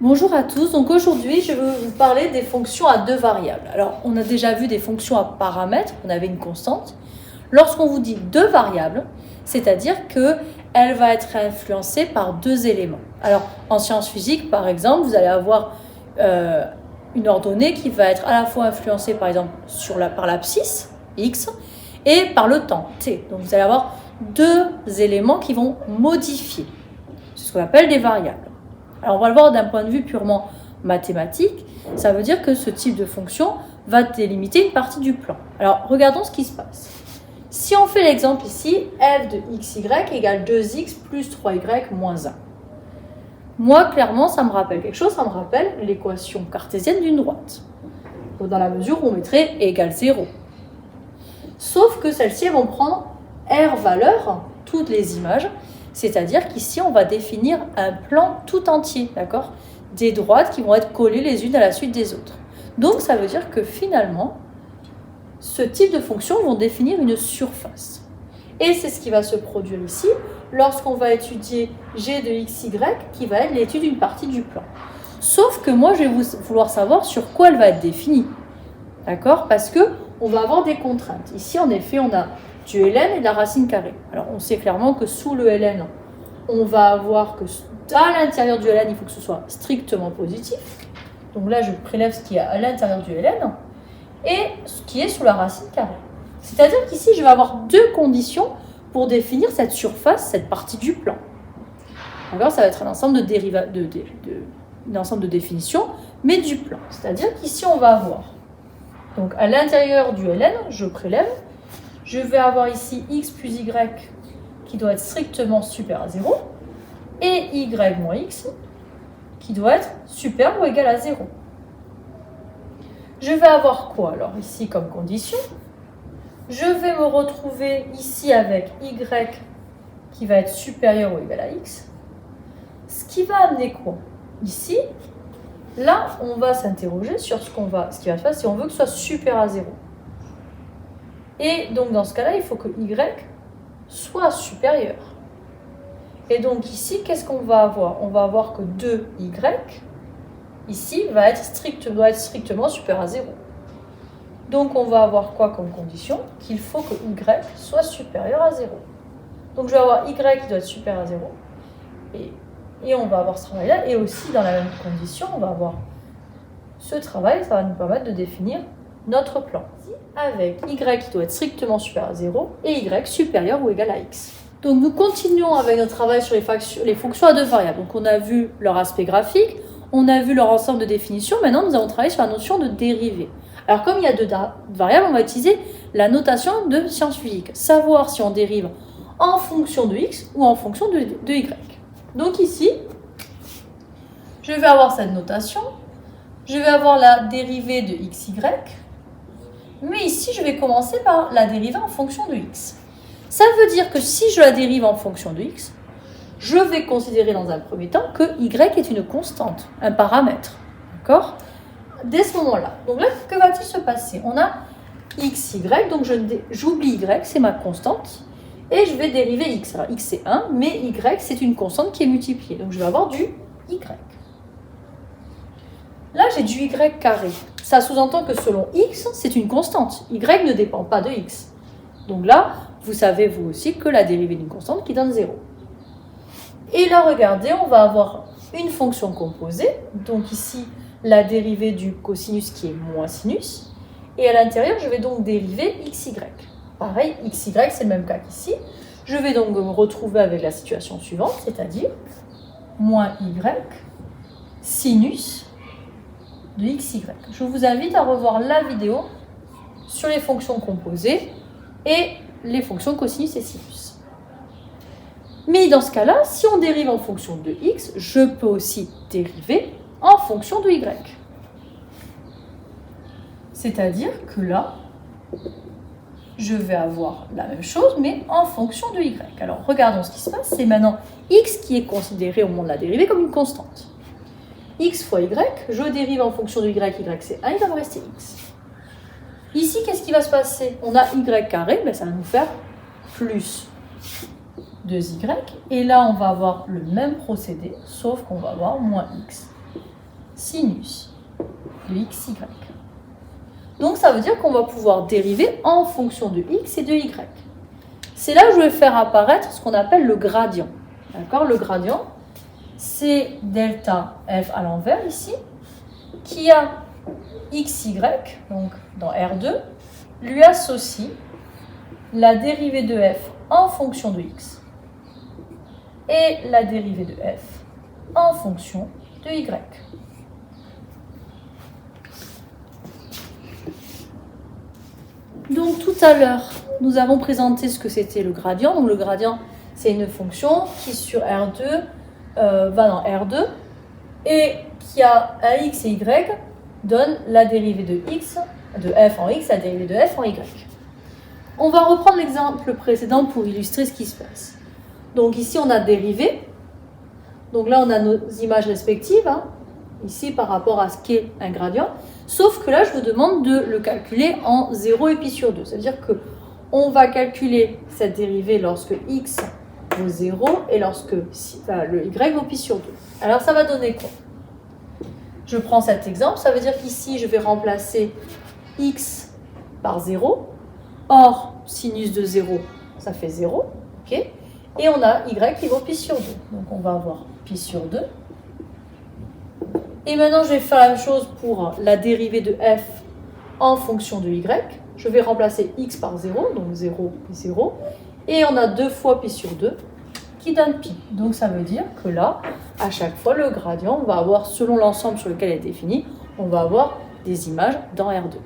Bonjour à tous, donc aujourd'hui je vais vous parler des fonctions à deux variables. Alors on a déjà vu des fonctions à paramètres, on avait une constante. Lorsqu'on vous dit deux variables, c'est-à-dire qu'elle va être influencée par deux éléments. Alors en sciences physiques par exemple, vous allez avoir une ordonnée qui va être à la fois influencée par exemple par l'abscisse, x, et par le temps, t. Donc vous allez avoir deux éléments qui vont modifier. C'est ce qu'on appelle des variables. Alors on va le voir d'un point de vue purement mathématique, ça veut dire que ce type de fonction va délimiter une partie du plan. Alors regardons ce qui se passe. Si on fait l'exemple ici, f de xy égale 2x plus 3y moins 1. Moi, clairement, ça me rappelle quelque chose, ça me rappelle l'équation cartésienne d'une droite. Donc, dans la mesure où on mettrait égale 0. Sauf que celles-ci vont prendre r valeur, toutes les images, c'est-à-dire qu'ici, on va définir un plan tout entier, d'accord ? Des droites qui vont être collées les unes à la suite des autres. Donc, ça veut dire que finalement, ce type de fonctions vont définir une surface. Et c'est ce qui va se produire ici, lorsqu'on va étudier g de xy, qui va être l'étude d'une partie du plan. Sauf que moi, je vais vouloir savoir sur quoi elle va être définie, d'accord ? Parce qu'on va avoir des contraintes. Ici, en effet, on a du ln et de la racine carrée. Alors, on sait clairement que sous le ln, on va avoir que à l'intérieur du ln, il faut que ce soit strictement positif. Donc là, je prélève ce qui est à l'intérieur du ln et ce qui est sous la racine carrée. C'est-à-dire qu'ici, je vais avoir deux conditions pour définir cette surface, cette partie du plan. D'accord ? Ça va être un ensemble de définitions, mais du plan. C'est-à-dire qu'ici, on va avoir, donc à l'intérieur du ln, je prélève, je vais avoir ici x plus y qui doit être strictement supérieur à 0 et y moins x qui doit être supérieur ou égal à 0. Je vais avoir quoi alors ici comme condition ? Je vais me retrouver ici avec y qui va être supérieur ou égal à x. Ce qui va amener quoi ? Ici, là, on va s'interroger sur ce qui va se passer si on veut que ce soit supérieur à 0. Et donc, dans ce cas-là, il faut que y soit supérieur. Et donc ici, qu'est-ce qu'on va avoir ? On va avoir que 2y, ici, doit être strictement supérieur à 0. Donc, on va avoir quoi comme condition ? Qu'il faut que y soit supérieur à 0. Donc, je vais avoir y qui doit être supérieur à 0. Et on va avoir ce travail-là. Et aussi, dans la même condition, on va avoir ce travail. Ça va nous permettre de définir notre plan. Avec y qui doit être strictement supérieur à 0 et y supérieur ou égal à x. Donc, nous continuons avec notre travail sur les fonctions à deux variables. Donc, on a vu leur aspect graphique, on a vu leur ensemble de définitions. Maintenant, nous allons travailler sur la notion de dérivée. Alors, comme il y a deux variables, on va utiliser la notation de sciences physiques. Savoir si on dérive en fonction de x ou en fonction de y. Donc ici, je vais avoir cette notation. Je vais avoir la dérivée de xy. Mais ici, je vais commencer par la dériver en fonction de x. Ça veut dire que si je la dérive en fonction de x, je vais considérer dans un premier temps que y est une constante, un paramètre. D'accord ? Dès ce moment-là. Donc là, que va-t-il se passer ? On a xy, donc j'oublie y, c'est ma constante, et je vais dériver x. Alors x c'est 1, mais y c'est une constante qui est multipliée. Donc je vais avoir du y. Là, j'ai du y carré. Ça sous-entend que selon x, c'est une constante. Y ne dépend pas de x. Donc là, vous savez vous aussi que la dérivée d'une constante qui donne 0. Et là, regardez, on va avoir une fonction composée. Donc ici, la dérivée du cosinus qui est moins sinus. Et à l'intérieur, je vais donc dériver xy. Pareil, xy, c'est le même cas qu'ici. Je vais donc me retrouver avec la situation suivante, c'est-à-dire moins y sinus de xy. Je vous invite à revoir la vidéo sur les fonctions composées et les fonctions cosinus et sinus. Mais dans ce cas-là, si on dérive en fonction de x, je peux aussi dériver en fonction de y. C'est-à-dire que là, je vais avoir la même chose, mais en fonction de y. Alors, regardons ce qui se passe. C'est maintenant x qui est considéré au moment de la dérivée comme une constante. X fois y, je dérive en fonction de y c'est 1, il va me rester x. Ici, qu'est-ce qui va se passer ? On a y carré, ça va nous faire plus 2y. Et là, on va avoir le même procédé, sauf qu'on va avoir moins x. sinus de xy. Donc ça veut dire qu'on va pouvoir dériver en fonction de x et de y. C'est là que je vais faire apparaître ce qu'on appelle le gradient. D'accord? Le gradient, c'est delta f à l'envers ici, qui a xy, donc dans R2, lui associe la dérivée de f en fonction de x et la dérivée de f en fonction de y. Donc tout à l'heure, nous avons présenté ce que c'était le gradient. Donc le gradient, c'est une fonction qui sur R2 va dans R2 et qui a un x et y donne la dérivée de x, de f en x, la dérivée de f en y. On va reprendre l'exemple précédent pour illustrer ce qui se passe. Donc ici, on a dérivé. Donc là, on a nos images respectives, hein, ici par rapport à ce qu'est un gradient. Sauf que là, je vous demande de le calculer en 0 et pi sur 2. Ça veut dire qu'on va calculer cette dérivée lorsque x vaut 0 et lorsque le y vaut pi sur 2. Alors, ça va donner quoi? Je prends cet exemple. Ça veut dire qu'ici, je vais remplacer x par 0. Or, sinus de 0, ça fait 0. Okay, et on a y qui vaut pi sur 2. Donc, on va avoir pi sur 2. Et maintenant, je vais faire la même chose pour la dérivée de f en fonction de y. Je vais remplacer x par 0, donc 0, 0. Et on a 2 fois pi sur 2 qui donne pi. Donc ça veut dire que là, à chaque fois, le gradient, on va avoir, selon l'ensemble sur lequel elle est définie, on va avoir des images dans R2.